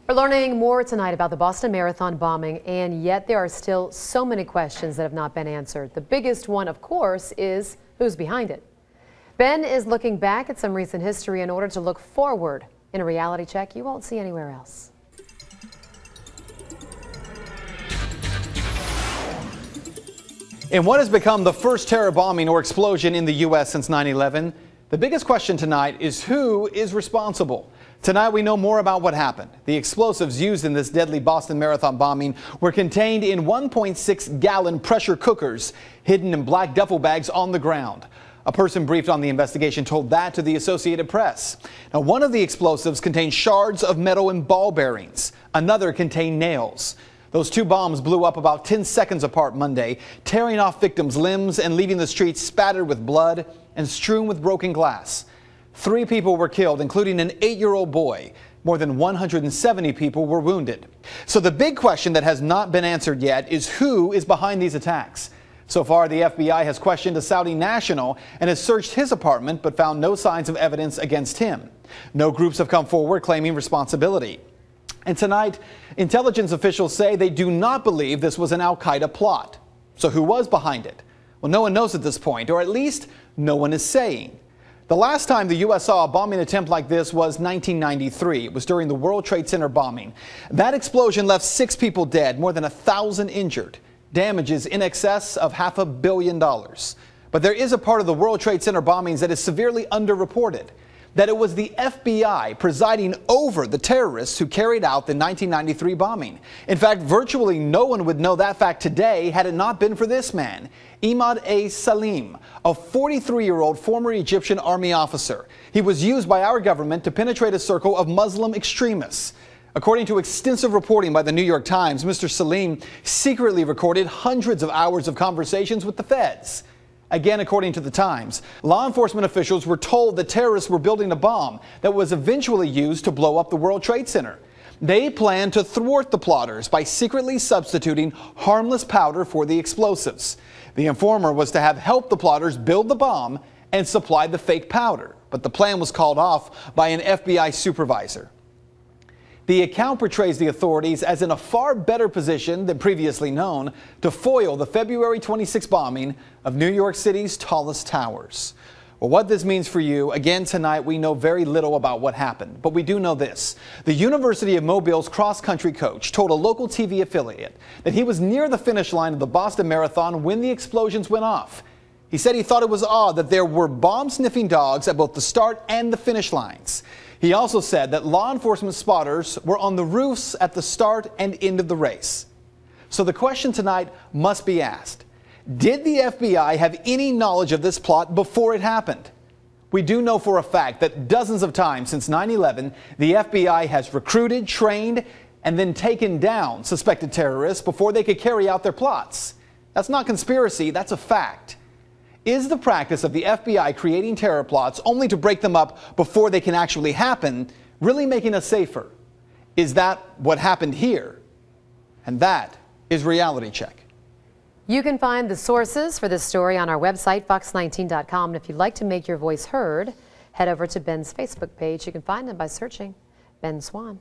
We're learning more tonight about the Boston Marathon bombing, and yet there are still so many questions that have not been answered. The biggest one, of course, is who's behind it. Ben is looking back at some recent history in order to look forward in a reality check you won't see anywhere else. In what has become the first terror bombing or explosion in the U.S. since 9/11, the biggest question tonight is who is responsible. Tonight we know more about what happened. The explosives used in this deadly Boston Marathon bombing were contained in 1.6-gallon pressure cookers hidden in black duffel bags on the ground. A person briefed on the investigation told that to the Associated Press. Now, one of the explosives contained shards of metal and ball bearings. Another contained nails. Those two bombs blew up about 10 seconds apart Monday, tearing off victims' limbs and leaving the streets spattered with blood and strewn with broken glass. 3 people were killed, including an 8-year-old boy. More than 170 people were wounded. So the big question that has not been answered yet is who is behind these attacks. So far, the FBI has questioned a Saudi national and has searched his apartment but found no signs of evidence against him. No groups have come forward claiming responsibility. And tonight, intelligence officials say they do not believe this was an al-Qaeda plot. So who was behind it? Well, no one knows at this point, or at least no one is saying. The last time the U.S. saw a bombing attempt like this was 1993. It was during the World Trade Center bombing. That explosion left 6 people dead, more than 1,000 injured. Damages in excess of $500 million. But there is a part of the World Trade Center bombings that is severely underreported. That it was the FBI presiding over the terrorists who carried out the 1993 bombing. In fact, virtually no one would know that fact today had it not been for this man, Imad A. Salim, a 43-year-old former Egyptian army officer. He was used by our government to penetrate a circle of Muslim extremists. According to extensive reporting by the New York Times, Mr. Salim secretly recorded hundreds of hours of conversations with the feds. Again, according to the Times, law enforcement officials were told the terrorists were building a bomb that was eventually used to blow up the World Trade Center. They planned to thwart the plotters by secretly substituting harmless powder for the explosives. The informer was to have helped the plotters build the bomb and supply the fake powder, but the plan was called off by an FBI supervisor. The account portrays the authorities as in a far better position than previously known to foil the February 26 bombing of New York City's tallest towers. Well, what this means for you, again tonight we know very little about what happened, but we do know this. The University of Mobile's cross-country coach told a local TV affiliate that he was near the finish line of the Boston Marathon when the explosions went off. He said he thought it was odd that there were bomb-sniffing dogs at both the start and the finish lines. He also said that law enforcement spotters were on the roofs at the start and end of the race. So the question tonight must be asked. Did the FBI have any knowledge of this plot before it happened? We do know for a fact that dozens of times since 9/11, the FBI has recruited, trained, and then taken down suspected terrorists before they could carry out their plots. That's not conspiracy, that's a fact. Is the practice of the FBI creating terror plots only to break them up before they can actually happen really making us safer? Is that what happened here? And that is Reality Check. You can find the sources for this story on our website, fox19.com. And if you'd like to make your voice heard, head over to Ben's Facebook page. You can find him by searching Ben Swann.